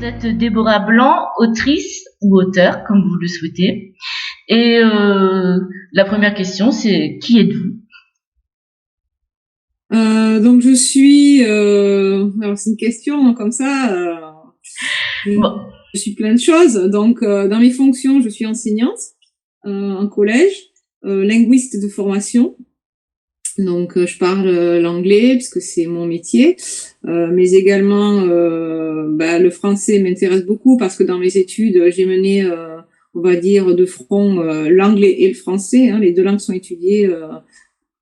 êtes Déborah Blanc, autrice ou auteur, comme vous le souhaitez. Et la première question, c'est qui êtes-vous? Donc je suis, alors c'est une question comme ça. Bon. Je suis plein de choses. Donc dans mes fonctions, je suis enseignante en collège, linguiste de formation. Donc je parle l'anglais puisque c'est mon métier, mais également le français m'intéresse beaucoup parce que dans mes études j'ai mené, on va dire de front l'anglais et le français. Hein, les deux langues sont étudiées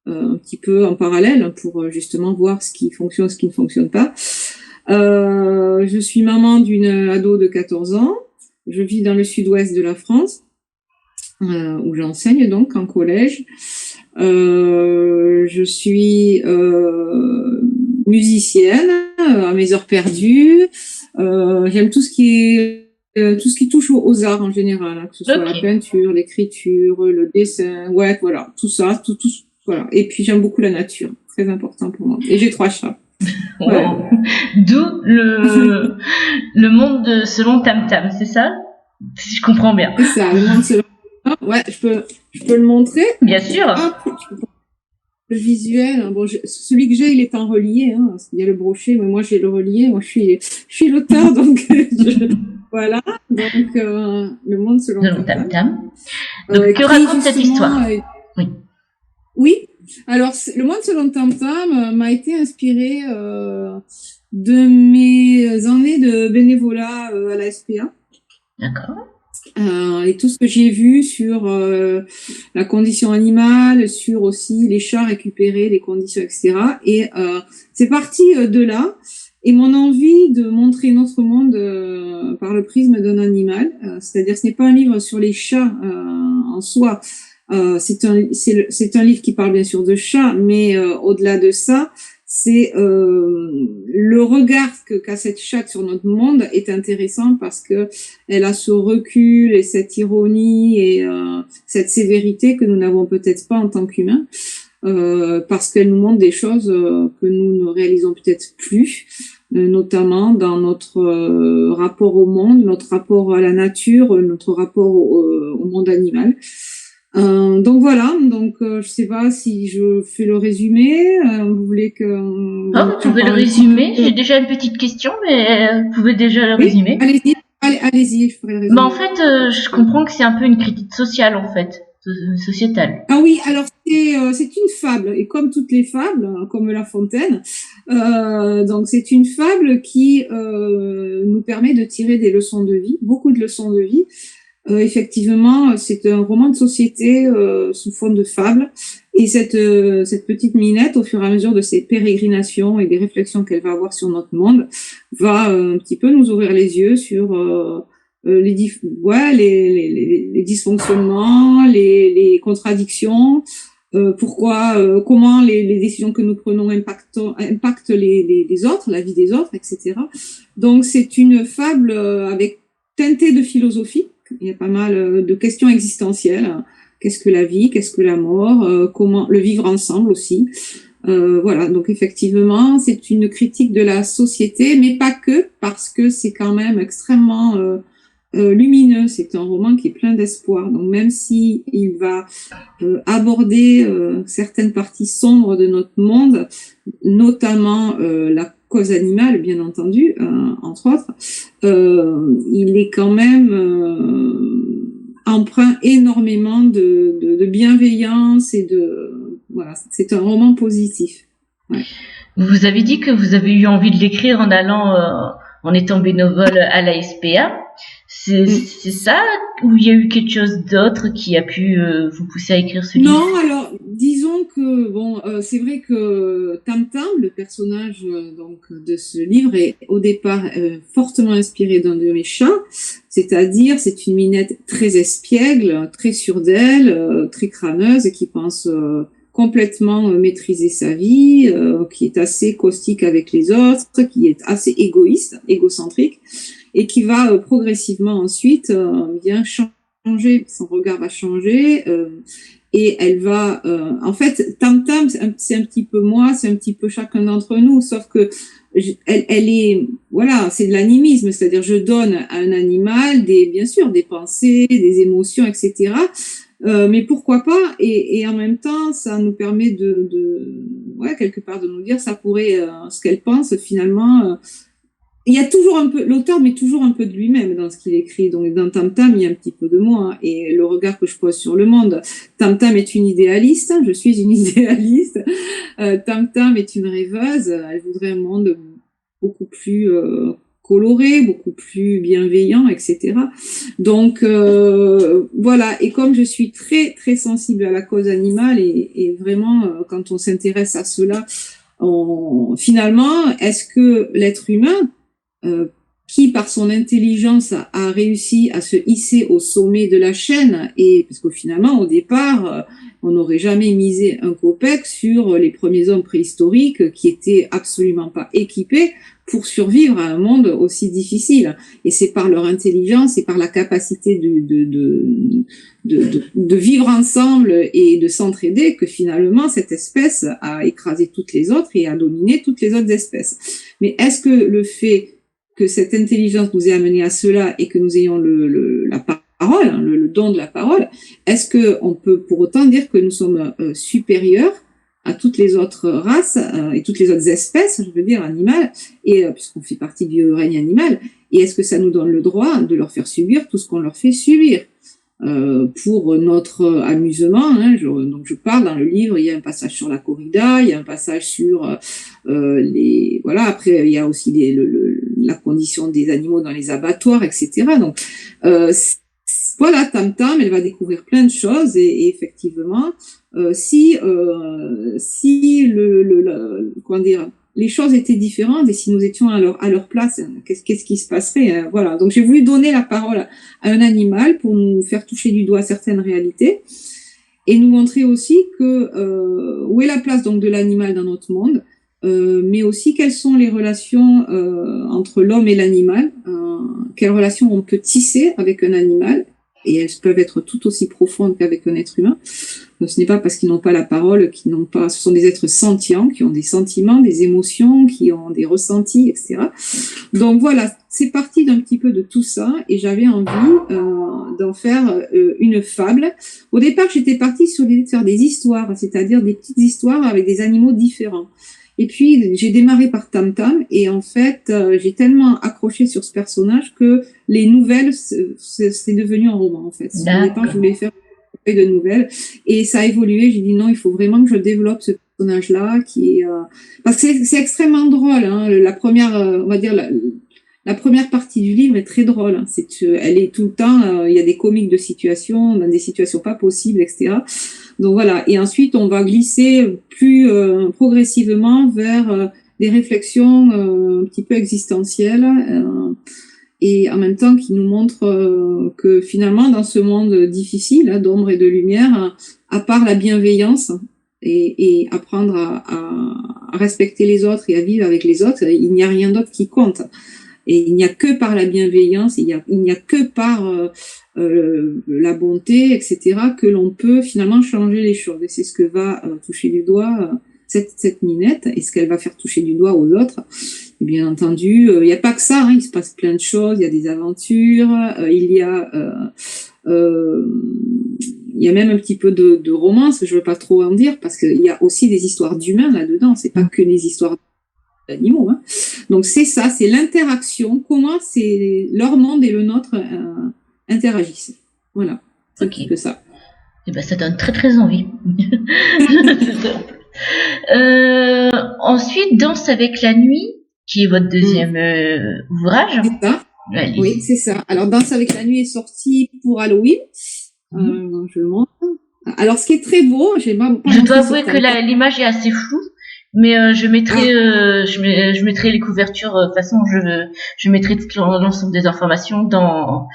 un petit peu en parallèle pour justement voir ce qui fonctionne, ce qui ne fonctionne pas. Je suis maman d'une ado de 14 ans. Je vis dans le sud-ouest de la France, où j'enseigne donc en collège. Je suis musicienne à mes heures perdues. J'aime tout ce qui touche aux arts en général, hein, que ce soit la peinture, l'écriture, le dessin, ouais, voilà, tout ça, tout, voilà. Et puis j'aime beaucoup la nature, très important pour moi. Et j'ai 3 chats. Ouais. D'où le monde selon Tam Tam, c'est ça? Si je comprends bien. C'est ça, le monde selon Tam Tam. Ouais, je peux le montrer. Bien sûr. Le visuel, bon, celui que j'ai, il est en relié, hein. Il y a le brochet, mais moi j'ai le relié. Moi, je suis l'auteur, donc voilà. Donc le monde selon Tam Tam. Donc que raconte cette histoire? Oui. Oui. Alors le monde selon Tam Tam m'a été inspiré de mes années de bénévolat à la SPA. D'accord. Et tout ce que j'ai vu sur la condition animale, sur aussi les chats récupérés, les conditions, etc. Et c'est parti de là. Et mon envie de montrer notre monde par le prisme d'un animal, c'est-à-dire ce n'est pas un livre sur les chats en soi. C'est un livre qui parle bien sûr de chats, mais au-delà de ça, c'est le regard qu'a cette chatte sur notre monde est intéressant parce que elle a ce recul et cette ironie et cette sévérité que nous n'avons peut-être pas en tant qu'humains, parce qu'elle nous montre des choses que nous ne réalisons peut-être plus, notamment dans notre rapport au monde, notre rapport à la nature, notre rapport au monde animal. Donc voilà, donc je sais pas si je fais le résumé, vous voulez que... vous pouvez le résumer, j'ai déjà une petite question, mais vous pouvez déjà le résumer. Allez-y, je ferai le résumé. Mais en fait, je comprends que c'est un peu une critique sociale, en fait, sociétale. Ah oui, alors c'est une fable, et comme toutes les fables, comme La Fontaine, donc c'est une fable qui nous permet de tirer des leçons de vie, beaucoup de leçons de vie. Effectivement, c'est un roman de société sous forme de fable. Et cette petite Minette, au fur et à mesure de ses pérégrinations et des réflexions qu'elle va avoir sur notre monde, va un petit peu nous ouvrir les yeux sur les dysfonctionnements, les contradictions, comment les décisions que nous prenons impactent les autres, la vie des autres, etc. Donc c'est une fable avec teintée de philosophie. Il y a pas mal de questions existentielles. Qu'est-ce que la vie? Qu'est-ce que la mort? Comment le vivre ensemble aussi? Voilà. Donc effectivement, c'est une critique de la société, mais pas que, parce que c'est quand même extrêmement lumineux. C'est un roman qui est plein d'espoir. Donc même si il va aborder certaines parties sombres de notre monde, notamment la cause animale, bien entendu, entre autres, il est quand même empreint énormément de bienveillance et voilà, c'est un roman positif. Ouais. Vous avez dit que vous avez eu envie de l'écrire en étant bénévole à la SPA. C'est ça, ou il y a eu quelque chose d'autre qui a pu vous pousser à écrire ce livre? Non, alors disons que c'est vrai que Tam Tam, le personnage donc de ce livre, est au départ fortement inspiré d'un de mes chats, c'est-à-dire c'est une Minette très espiègle, très sûre d'elle, très crâneuse, et qui pense complètement maîtriser sa vie, qui est assez caustique avec les autres, qui est assez égoïste, égocentrique, et qui va progressivement ensuite bien changer, son regard va changer, et elle va, en fait, Tam Tam, c'est un petit peu moi, c'est un petit peu chacun d'entre nous, sauf que elle est, voilà, c'est de l'animisme, c'est-à-dire je donne à un animal bien sûr, des pensées, des émotions, etc. Mais pourquoi pas, et en même temps, ça nous permet ouais, quelque part de nous dire, ça pourrait, ce qu'elle pense finalement. Il y a toujours un peu, l'auteur met toujours un peu de lui-même dans ce qu'il écrit. Donc, dans Tam Tam, il y a un petit peu de moi, hein, et le regard que je pose sur le monde. Tam Tam est une idéaliste, hein, je suis une idéaliste. Tam Tam est une rêveuse. Elle voudrait un monde beaucoup plus coloré, beaucoup plus bienveillant, etc. Donc, voilà. Et comme je suis très, très sensible à la cause animale, et vraiment, quand on s'intéresse à cela, finalement, est-ce que l'être humain, qui par son intelligence a réussi à se hisser au sommet de la chaîne, et parce que finalement au départ on n'aurait jamais misé un copec sur les premiers hommes préhistoriques qui étaient absolument pas équipés pour survivre à un monde aussi difficile, et c'est par leur intelligence et par la capacité de vivre ensemble et de s'entraider que finalement cette espèce a écrasé toutes les autres et a dominé toutes les autres espèces. Mais est-ce que le fait que cette intelligence nous ait amené à cela et que nous ayons la parole, hein, le don de la parole, est-ce que on peut pour autant dire que nous sommes supérieurs à toutes les autres races et toutes les autres espèces, je veux dire animales, et puisqu'on fait partie du règne animal, et est-ce que ça nous donne le droit de leur faire subir tout ce qu'on leur fait subir pour notre amusement, hein, donc je parle dans le livre, il y a un passage sur la corrida, il y a un passage sur voilà, après il y a aussi la condition des animaux dans les abattoirs, etc. Donc voilà, Tam Tam, elle va découvrir plein de choses, et effectivement, si comment dire, les choses étaient différentes, et si nous étions à leur place, qu'est-ce qui se passerait, hein, voilà. Donc j'ai voulu donner la parole à un animal pour nous faire toucher du doigt certaines réalités, et nous montrer aussi que où est la place donc de l'animal dans notre monde, mais aussi quelles sont les relations entre l'homme et l'animal, quelles relations on peut tisser avec un animal, et elles peuvent être tout aussi profondes qu'avec un être humain. Donc, ce n'est pas parce qu'ils n'ont pas la parole, ce sont des êtres sentients, qui ont des sentiments, des émotions, qui ont des ressentis, etc. Donc voilà, c'est parti d'un petit peu de tout ça, et j'avais envie d'en faire une fable. Au départ, j'étais partie sur l'idée de faire des histoires, c'est-à-dire des petites histoires avec des animaux différents. Et puis, j'ai démarré par Tam Tam, et en fait, j'ai tellement accroché sur ce personnage que les nouvelles, c'est devenu un roman, en fait. Au départ, je voulais faire de nouvelles, et ça a évolué. J'ai dit non, il faut vraiment que je développe ce personnage-là, qui est, parce que c'est extrêmement drôle, hein. La première, on va dire, la première partie du livre est très drôle, hein. Elle est tout le temps, il y a des comiques de situations, dans des situations pas possibles, etc. Donc voilà, et ensuite on va glisser plus progressivement vers des réflexions un petit peu existentielles, et en même temps qui nous montrent que finalement dans ce monde difficile, hein, d'ombre et de lumière, à part la bienveillance et apprendre à respecter les autres et à vivre avec les autres, il n'y a rien d'autre qui compte. Et il n'y a que par la bienveillance, il n'y a que par la bonté, etc., que l'on peut finalement changer les choses. Et c'est ce que va toucher du doigt cette Ninette, et ce qu'elle va faire toucher du doigt aux autres. Et bien entendu, il n'y a pas que ça, hein, il se passe plein de choses, il y a des aventures, il y a même un petit peu de romance, je veux pas trop en dire, parce qu'il y a aussi des histoires d'humains là-dedans, c'est pas que des histoires d'animaux, hein. Donc c'est ça, c'est l'interaction, comment c'est leur monde et le nôtre interagissent. Voilà, c'est okay. Que ça. Et ben ça donne très très envie. Ensuite, Danse avec la nuit, qui est votre deuxième ouvrage. C'est ça. Allez. Oui, c'est ça. Alors Danse avec la nuit est sorti pour Halloween. Je le montre. Alors ce qui est très beau, je dois avouer que l'image est assez floue. Mais je mettrai les couvertures. De toute façon, je mettrai l'ensemble des informations dans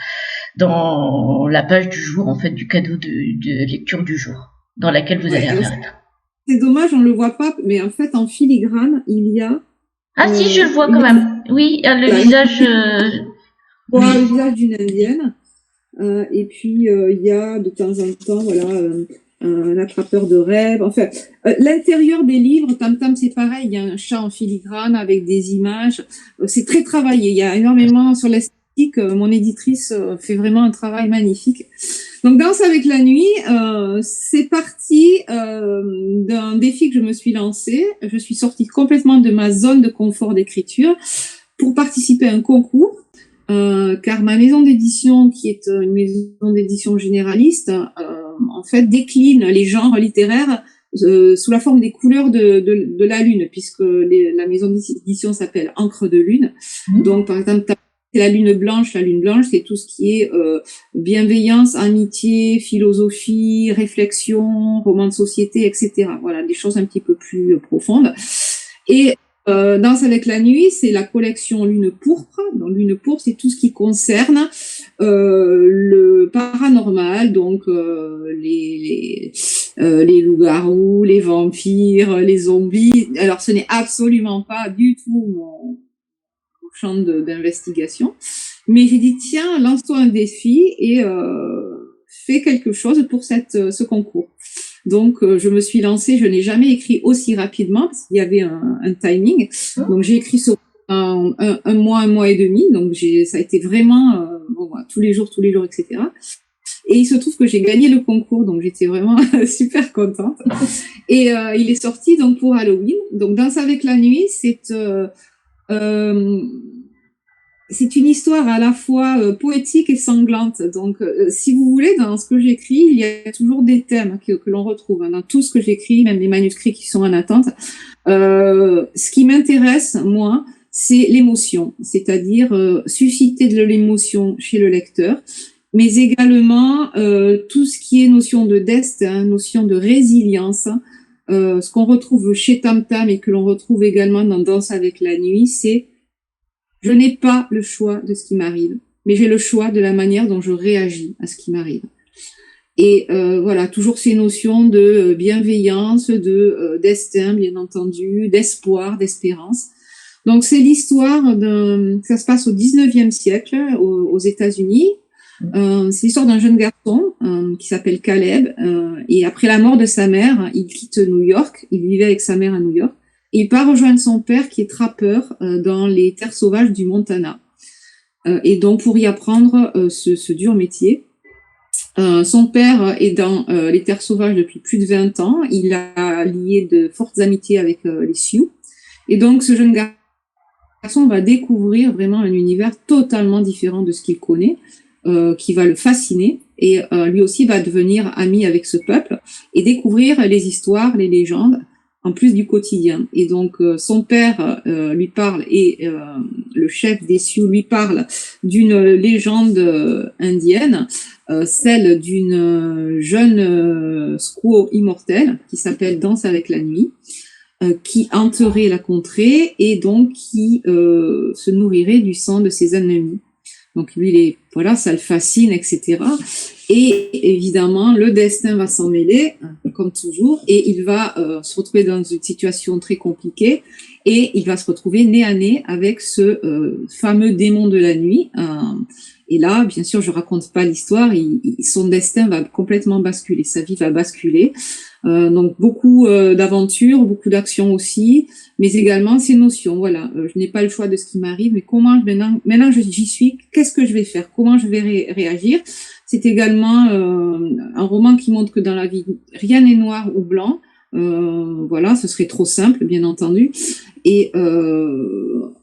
la page du jour, en fait, du cadeau de lecture du jour, dans laquelle vous allez apparaître. C'est dommage, on le voit pas, mais en fait, en filigrane, il y a. Si, je le vois quand même. Oui, le visage. Le visage d'une indienne. Et puis il y a de temps en temps, voilà. l'attrapeur de rêves. Enfin, l'intérieur des livres, Tam Tam, c'est pareil. Il y a un chat en filigrane avec des images. C'est très travaillé. Il y a énormément sur l'esthétique. Mon éditrice fait vraiment un travail magnifique. Donc, Danse avec la nuit, c'est parti d'un défi que je me suis lancé. Je suis sortie complètement de ma zone de confort d'écriture pour participer à un concours. Car ma maison d'édition, qui est une maison d'édition généraliste, en fait, décline les genres littéraires sous la forme des couleurs de la lune, puisque la maison d'édition s'appelle Encre de lune. Donc, par exemple, c'est la lune blanche. La lune blanche, c'est tout ce qui est bienveillance, amitié, philosophie, réflexion, roman de société, etc. Voilà, des choses un petit peu plus profondes. Et Danse avec la nuit, c'est la collection Lune pourpre. Donc, Lune pourpre, c'est tout ce qui concerne le paranormal, donc les loups-garous, les vampires, les zombies. Alors, ce n'est absolument pas du tout mon champ d'investigation. Mais j'ai dit, tiens, lance-toi un défi et fais quelque chose pour ce concours. Donc, je me suis lancée, je n'ai jamais écrit aussi rapidement parce qu'il y avait un timing. Donc, j'ai écrit sur un mois et demi. Donc, ça a été vraiment tous les jours, etc. Et il se trouve que j'ai gagné le concours, donc j'étais vraiment super contente. Et il est sorti donc pour Halloween. Donc, Danse avec la nuit, c'est une histoire à la fois poétique et sanglante. Donc, si vous voulez, dans ce que j'écris, il y a toujours des thèmes que l'on retrouve dans tout ce que j'écris, même les manuscrits qui sont en attente. Ce qui m'intéresse, moi, c'est l'émotion, c'est-à-dire susciter de l'émotion chez le lecteur, mais également tout ce qui est notion de destin, notion de résilience. Ce qu'on retrouve chez Tam Tam et que l'on retrouve également dans Danse avec la nuit, c'est je n'ai pas le choix de ce qui m'arrive, mais j'ai le choix de la manière dont je réagis à ce qui m'arrive. Et voilà, toujours ces notions de bienveillance, de destin, bien entendu, d'espoir, d'espérance. Donc c'est l'histoire ça se passe au 19e siècle aux États-Unis. C'est l'histoire d'un jeune garçon qui s'appelle Caleb. Et après la mort de sa mère, il quitte New York. Il vivait avec sa mère à New York. Il part rejoindre son père qui est trappeur dans les terres sauvages du Montana. Et donc pour y apprendre ce dur métier, son père est dans les terres sauvages depuis plus de 20 ans. Il a lié de fortes amitiés avec les Sioux. Et donc ce jeune garçon va découvrir vraiment un univers totalement différent de ce qu'il connaît, qui va le fasciner. Et lui aussi va devenir ami avec ce peuple et découvrir les histoires, les légendes, en plus du quotidien. Et donc, son père lui parle, et le chef des Sioux lui parle d'une légende indienne, celle d'une jeune squaw immortelle qui s'appelle Danse avec la nuit, qui hanterait la contrée et donc qui se nourrirait du sang de ses ennemis. Donc lui, voilà, ça le fascine, etc. Et évidemment, le destin va s'en mêler, comme toujours, et il va se retrouver dans une situation très compliquée, et il va se retrouver nez à nez avec ce fameux démon de la nuit. Et là, bien sûr, je raconte pas l'histoire, son destin va complètement basculer, sa vie va basculer. Donc beaucoup d'aventures, beaucoup d'actions aussi, mais également ces notions. Voilà, je n'ai pas le choix de ce qui m'arrive, mais comment maintenant j'y suis, qu'est-ce que je vais faire, comment je vais réagir. C'est également un roman qui montre que dans la vie rien n'est noir ou blanc. Voilà, ce serait trop simple, bien entendu. Et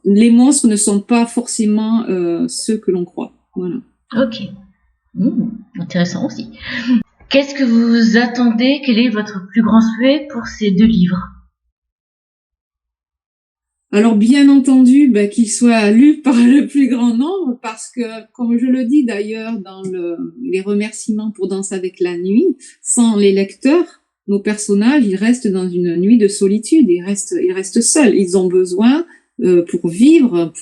les monstres ne sont pas forcément ceux que l'on croit. Voilà. Ok. Intéressant aussi. Qu'est-ce que vous attendez? Quel est votre plus grand souhait pour ces 2 livres? Alors, bien entendu, qu'ils soient lus par le plus grand nombre, parce que, comme je le dis d'ailleurs dans les remerciements pour Danse avec la nuit, sans les lecteurs, nos personnages, ils restent dans une nuit de solitude, ils restent seuls. Ils ont besoin, pour vivre,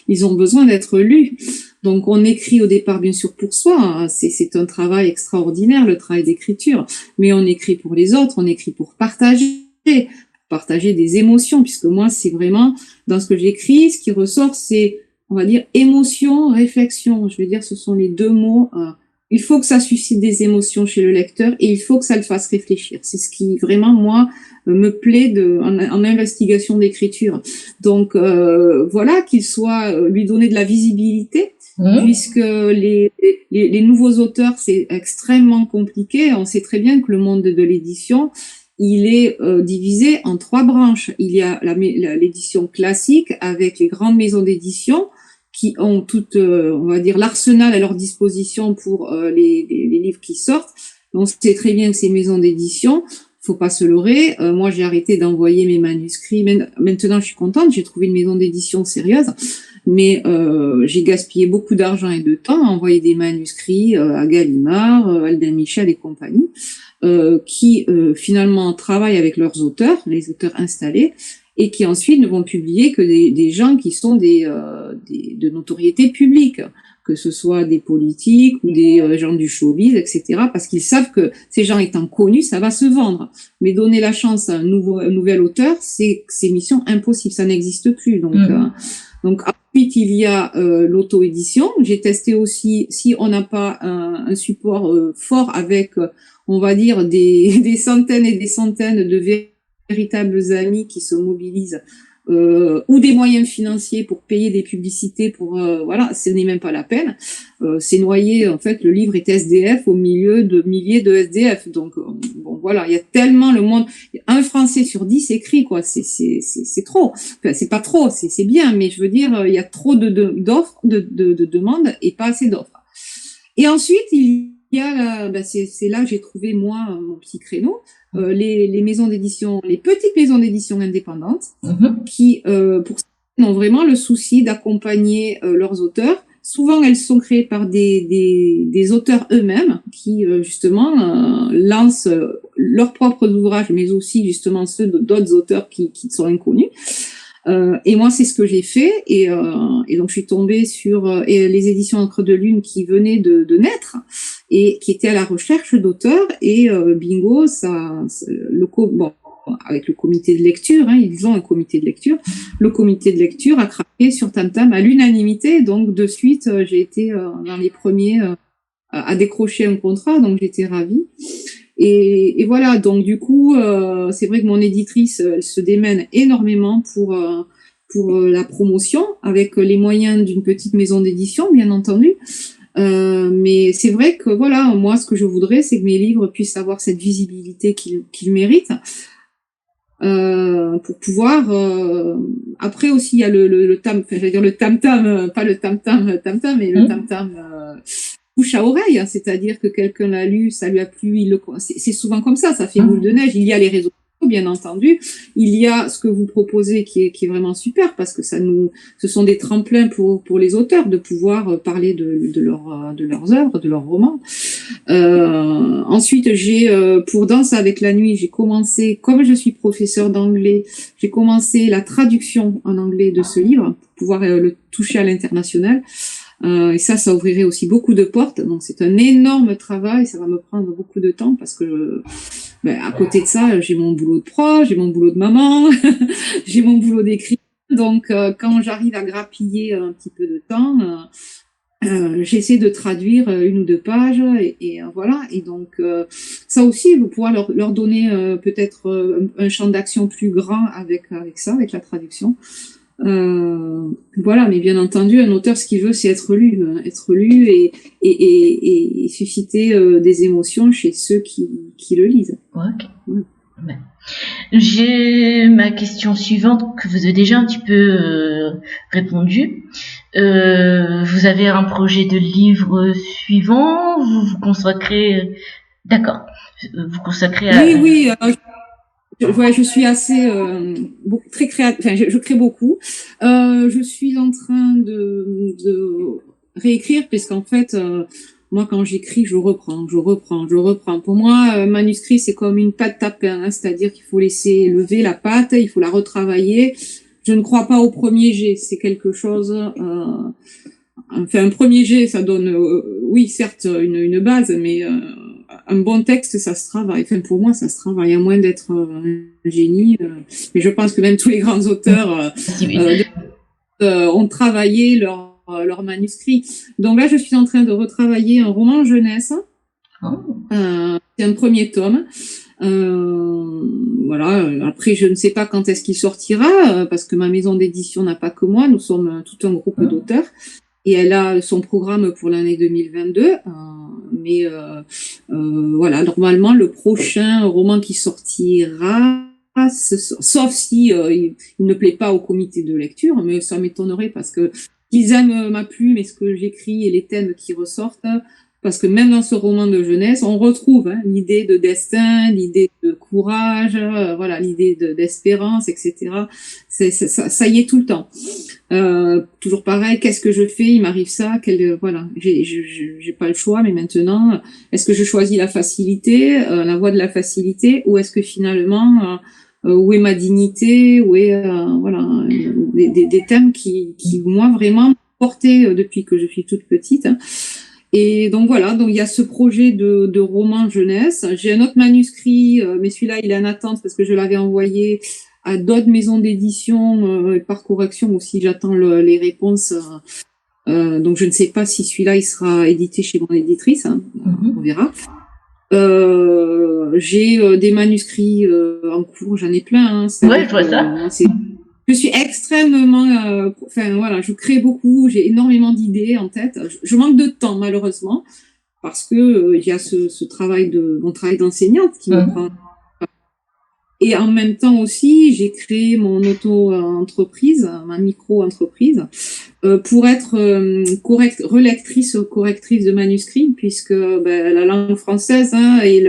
ils ont besoin d'être lus. Donc, on écrit au départ, bien sûr, pour soi. Hein. C'est un travail extraordinaire, le travail d'écriture. Mais on écrit pour les autres, on écrit pour partager des émotions, puisque moi, c'est vraiment, dans ce que j'écris, ce qui ressort, c'est, on va dire, émotion, réflexion. Je veux dire, ce sont les 2 mots il faut que ça suscite des émotions chez le lecteur et il faut que ça le fasse réfléchir. C'est ce qui vraiment, moi, me plaît en investigation d'écriture. Donc voilà, qu'il soit lui donner de la visibilité, puisque les nouveaux auteurs, c'est extrêmement compliqué. On sait très bien que le monde de l'édition, il est divisé en 3 branches. Il y a l'édition classique avec les grandes maisons d'édition qui ont toute, on va dire, l'arsenal à leur disposition pour les livres qui sortent. On sait très bien que ces maisons d'édition, faut pas se leurrer. Moi, j'ai arrêté d'envoyer mes manuscrits. Maintenant, je suis contente. J'ai trouvé une maison d'édition sérieuse, mais j'ai gaspillé beaucoup d'argent et de temps à envoyer des manuscrits à Gallimard, Albin Michel et compagnie, qui finalement travaillent avec leurs auteurs, les auteurs installés, et qui ensuite ne vont publier que des gens qui sont de notoriété publique, que ce soit des politiques ou des gens du showbiz, etc., parce qu'ils savent que ces gens étant connus, ça va se vendre. Mais donner la chance à un nouvel auteur, c'est mission impossible, ça n'existe plus. Donc ensuite, il y a l'auto-édition. J'ai testé aussi, si on n'a pas un support fort avec, on va dire, des centaines et des centaines de véritables amis qui se mobilisent, ou des moyens financiers pour payer des publicités, voilà, ce n'est même pas la peine. C'est noyé, en fait, le livre est SDF au milieu de milliers de SDF. Donc bon, voilà, il y a tellement le monde. Un Français sur 10 écrit, quoi. C'est trop. Enfin, c'est pas trop, c'est bien, mais je veux dire, il y a trop d'offres, de demandes et pas assez d'offres. Et ensuite, il y a c'est là que j'ai trouvé moi mon petit créneau. Les maisons d'édition, les petites maisons d'édition indépendantes, qui pour ça, ont vraiment le souci d'accompagner leurs auteurs. Souvent, elles sont créées par des auteurs eux-mêmes qui justement lancent leurs propres ouvrages, mais aussi justement ceux d'autres auteurs qui sont inconnus. Et moi, c'est ce que j'ai fait, et donc je suis tombée sur les éditions Encre de Lune qui venaient de naître et qui étaient à la recherche d'auteurs, et bingo, avec le comité de lecture, ils ont un comité de lecture. Le comité de lecture a craqué sur Tam Tam à l'unanimité, donc de suite, j'ai été dans les premiers à décrocher un contrat, donc j'étais ravie. Et voilà, donc du coup, c'est vrai que mon éditrice, elle se démène énormément pour la promotion, avec les moyens d'une petite maison d'édition, bien entendu. Mais c'est vrai que voilà, moi, ce que je voudrais, c'est que mes livres puissent avoir cette visibilité qu'ils méritent. Pour pouvoir après aussi il y a le tam, enfin, j'allais dire le tam tam, pas le tam tam mais le tam tam bouche à oreille, c'est-à-dire que quelqu'un l'a lu, ça lui a plu, c'est souvent comme ça fait boule de neige. Il y a les réseaux sociaux, bien entendu, il y a ce que vous proposez qui est vraiment super, parce que ce sont des tremplins pour les auteurs de pouvoir parler de leurs œuvres, de leurs romans. Ensuite, j'ai pour Danse avec la nuit, j'ai commencé, comme je suis professeur d'anglais, j'ai commencé la traduction en anglais de ce livre pour pouvoir le toucher à l'international. Et ça ouvrirait aussi beaucoup de portes. Donc c'est un énorme travail, ça va me prendre beaucoup de temps, parce que à côté de ça, j'ai mon boulot de prof, j'ai mon boulot de maman, j'ai mon boulot d'écrivain. Donc quand j'arrive à grappiller un petit peu de temps, j'essaie de traduire 1 ou 2 pages, et voilà. Et donc ça aussi, vous pouvoir leur donner peut-être un champ d'action plus grand avec ça, avec la traduction. Voilà, mais bien entendu, un auteur, ce qu'il veut, c'est être lu et susciter des émotions chez ceux qui le lisent. Ok. Ouais. J'ai ma question suivante que vous avez déjà un petit peu répondu. Vous avez un projet de livre suivant, vous vous consacrez, d'accord, vous consacrez à... Oui. Je suis assez très créative. Enfin, je crée beaucoup. Je suis en train de réécrire, puisqu'en fait, moi, quand j'écris, je reprends. Pour moi, manuscrit, c'est comme une pâte tapin, c'est-à-dire qu'il faut laisser lever la pâte, il faut la retravailler. Je ne crois pas au premier jet. C'est quelque chose. Enfin, un premier jet, ça donne, oui, certes, une base, mais un bon texte, ça se travaille. Enfin, pour moi, ça se travaille, à moins d'être un génie. Mais je pense que même tous les grands auteurs ont travaillé leur manuscrit. Donc là, je suis en train de retravailler un roman jeunesse. C'est un premier tome. Voilà. Après, je ne sais pas quand est-ce qu'il sortira, parce que ma maison d'édition n'a pas que moi. Nous sommes tout un groupe d'auteurs. Et elle a son programme pour l'année 2022. Mais voilà, normalement, le prochain roman qui sortira, sauf si il ne plaît pas au comité de lecture, mais ça m'étonnerait parce que ils aiment ma plume et ce que j'écris et les thèmes qui ressortent. Parce que même dans ce roman de jeunesse, on retrouve l'idée de destin, l'idée de courage, voilà, l'idée d'espérance, etc. Ça y est tout le temps. Toujours pareil, qu'est-ce que je fais? Il m'arrive ça, voilà, j'ai pas le choix, mais maintenant, est-ce que je choisis la facilité, la voie de la facilité, ou est-ce que finalement, où est ma dignité, où est, voilà, des thèmes qui moi vraiment porté depuis que je suis toute petite. Et donc voilà, donc il y a ce projet de roman jeunesse. J'ai un autre manuscrit, mais celui-là il est en attente parce que je l'avais envoyé à d'autres maisons d'édition par correction aussi. J'attends les réponses. Donc je ne sais pas si celui-là il sera édité chez mon éditrice. On verra. J'ai des manuscrits en cours, j'en ai plein. Ouais, je vois ça. Je suis extrêmement, enfin voilà, je crée beaucoup, j'ai énormément d'idées en tête. Je manque de temps malheureusement parce que il y a ce travail mon travail d'enseignante qui me prend. Et en même temps aussi, j'ai créé mon auto-entreprise, ma micro-entreprise, pour être relectrice ou correctrice de manuscrits, puisque la langue française et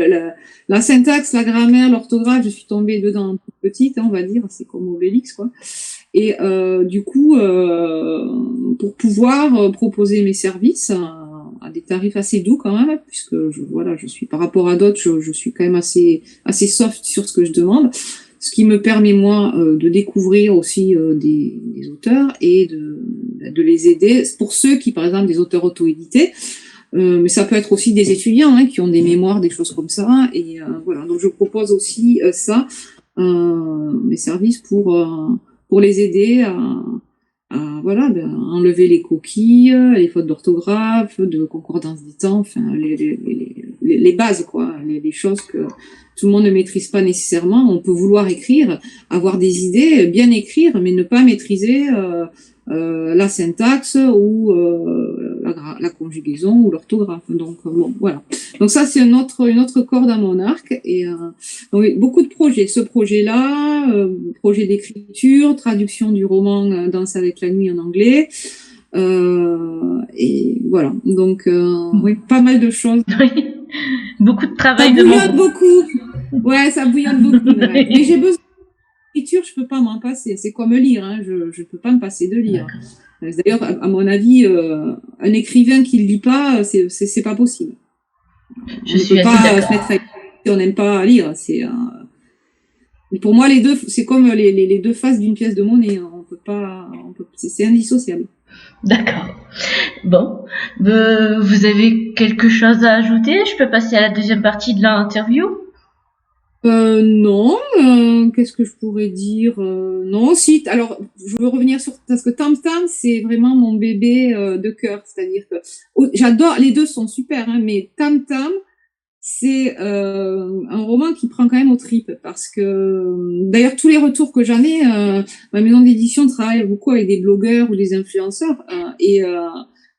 la syntaxe, la grammaire, l'orthographe, je suis tombée dedans toute petite, on va dire, c'est comme Obélix, quoi. Et du coup, pour pouvoir proposer mes services à des tarifs assez doux quand même, puisque je suis par rapport à d'autres, je suis quand même assez soft sur ce que je demande, ce qui me permet moi de découvrir aussi des auteurs et de les aider. Pour ceux qui, par exemple, des auteurs auto-édités, mais ça peut être aussi des étudiants qui ont des mémoires, des choses comme ça. Et voilà, donc je propose aussi mes services pour les aider à voilà, enlever les coquilles, les fautes d'orthographe, de concordance des temps, enfin les bases, quoi, les choses que tout le monde ne maîtrise pas nécessairement. On peut vouloir écrire, avoir des idées, bien écrire, mais ne pas maîtriser la syntaxe ou la conjugaison ou l'orthographe. Donc bon, voilà. Donc ça c'est une autre corde à mon arc. Et donc beaucoup de projets. Ce projet-là, projet d'écriture, traduction du roman Danse avec la nuit en anglais. Et voilà. Donc oui, pas mal de choses. Oui. Beaucoup de travail. Ça bouillonne beaucoup. Ouais, ça bouillonne beaucoup. Ouais. Mais j'ai besoin d'écriture, je peux pas m'en passer. C'est comme lire, je peux pas me passer de lire. D'ailleurs, à mon avis, un écrivain qui ne lit pas, c'est pas possible. Je suis peut pas se mettre si on n'aime pas lire. Pour moi, les deux, c'est comme les deux faces d'une pièce de monnaie. C'est indissociable. D'accord. Bon, vous avez quelque chose à ajouter? Je peux passer à la deuxième partie de l'interview? Non, qu'est-ce que je pourrais dire? Non, si, alors, je veux revenir parce que Tam Tam, c'est vraiment mon bébé de cœur, c'est-à-dire que j'adore, les deux sont super, mais Tam Tam, c'est un roman qui prend quand même aux tripes, parce que, d'ailleurs, tous les retours que j'en ai, ma maison d'édition travaille beaucoup avec des blogueurs ou des influenceurs, et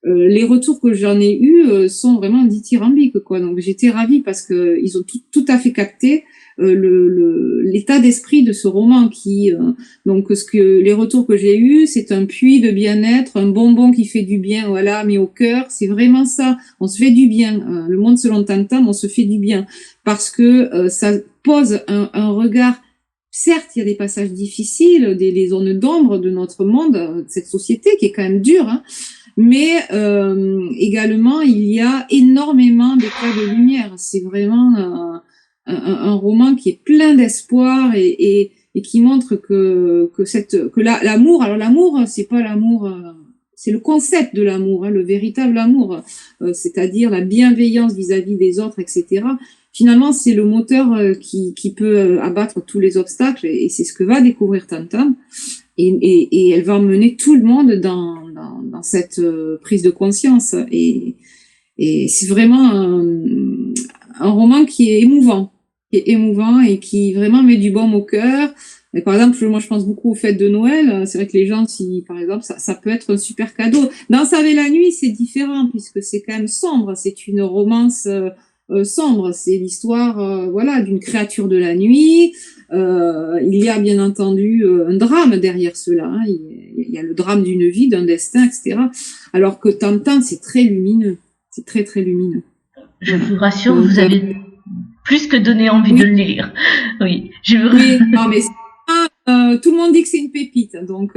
les retours que j'en ai eus sont vraiment dithyrambiques, quoi. Donc j'étais ravie parce que ils ont tout à fait capté l'état d'esprit de ce roman donc les retours que j'ai eus, c'est un puits de bien-être, un bonbon qui fait du bien, voilà, mis au cœur, c'est vraiment ça, on se fait du bien, le monde selon Tam Tam, on se fait du bien, parce que ça pose un regard. Certes, il y a des passages difficiles, les zones d'ombre de notre monde, de cette société qui est quand même dure, mais également il y a énormément d'éclats de lumière, c'est vraiment un roman qui est plein d'espoir et qui montre que l'amour, alors l'amour, c'est pas l'amour, c'est le concept de l'amour, le véritable amour, c'est-à-dire la bienveillance vis-à-vis des autres, etc. Finalement, c'est le moteur qui peut abattre tous les obstacles, et c'est ce que va découvrir Tam Tam, et elle va emmener tout le monde dans cette prise de conscience. Et c'est vraiment un roman qui est émouvant et qui vraiment met du baume au cœur. Et par exemple, moi, je pense beaucoup aux fêtes de Noël. C'est vrai que les gens, si, par exemple, ça peut être un super cadeau. Dans Savez la nuit, c'est différent puisque c'est quand même sombre. C'est une romance sombre. C'est l'histoire, voilà, d'une créature de la nuit. Il y a bien entendu un drame derrière cela. Hein. Il y a le drame d'une vie, d'un destin, etc. Alors que Tintin, c'est très lumineux. C'est très, très lumineux. Je vous rassure, donc, vous avez plus que donné envie de le lire. Oui, non, mais tout le monde dit que c'est une pépite, donc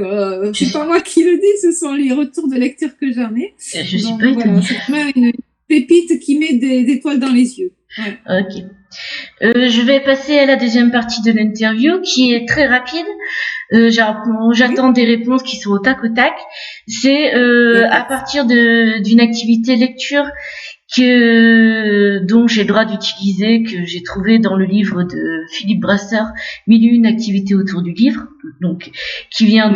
c'est pas moi qui le dis, ce sont les retours de lecture que j'en ai. Je suis pas étonnée. C'est vraiment une pépite qui met des étoiles dans les yeux. Ouais. Ok. Je vais passer à la deuxième partie de l'interview qui est très rapide. J'attends des réponses qui sont au tac au tac. C'est à partir d'une activité lecture dont j'ai le droit d'utiliser, que j'ai trouvé dans le livre de Philippe Brasseur, 1001 activités autour du livre, donc qui a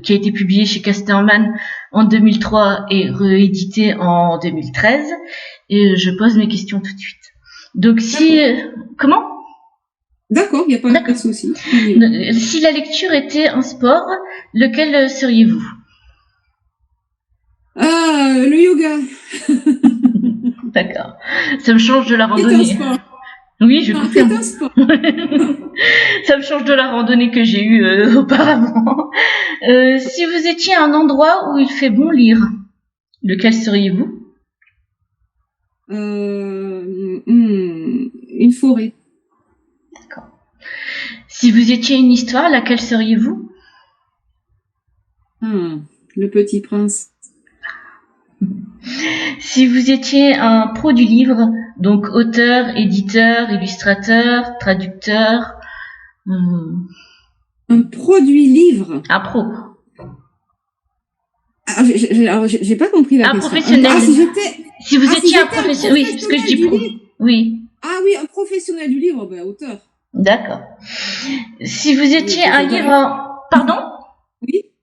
été publié chez Casterman en 2003 et réédité en 2013. Et je pose mes questions tout de suite. Donc comment ? D'accord, il n'y a pas de souci. Si la lecture était un sport, lequel seriez-vous ? Le yoga. D'accord. Ça me change de la randonnée. C'est un sport. Oui, je confirme. C'est un sport. Ça me change de la randonnée que j'ai eue auparavant. Si vous étiez à un endroit où il fait bon lire, lequel seriez-vous ? Une forêt. D'accord. Si vous étiez une histoire, laquelle seriez-vous ? Le Petit Prince. Si vous étiez un pro du livre, donc auteur, éditeur, illustrateur, traducteur. Un produit livre. Un pro. J'ai pas compris la question. Professionnel. Si vous étiez un professionnel. Oui, parce que je dis pro. Oui. Ah oui, un professionnel du livre, auteur. D'accord. Si vous étiez un livre. Pardon ?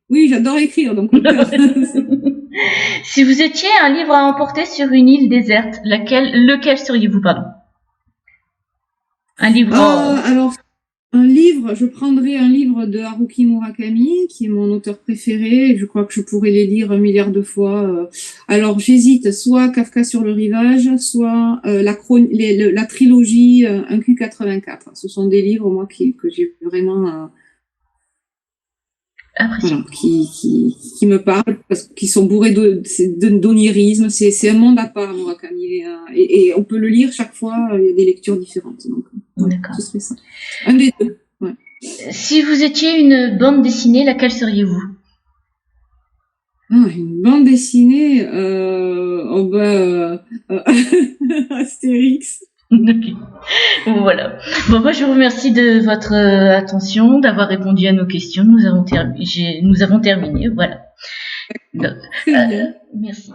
Oui, j'adore écrire, donc auteur. Si vous étiez un livre à emporter sur une île déserte, lequel seriez-vous, pardon ? Un livre. Alors, un livre, je prendrais un livre de Haruki Murakami, qui est mon auteur préféré. Je crois que je pourrais les lire 1 milliard de fois. Alors, j'hésite, soit Kafka sur le rivage, soit la trilogie 1Q84. Ce sont des livres, moi, que j'ai vraiment... voilà, qui me parlent, parce qu'ils sont bourrés d'onirisme. C'est un monde à part, Murakami. Et on peut le lire chaque fois, il y a des lectures différentes. Donc, d'accord. Ce serait ça. Un des deux. Ouais. Si vous étiez une bande dessinée, laquelle seriez-vous ? Une bande dessinée, Astérix. Okay. Voilà. Bon, moi, je vous remercie de votre attention, d'avoir répondu à nos questions. Nous avons terminé. Voilà. Donc, merci.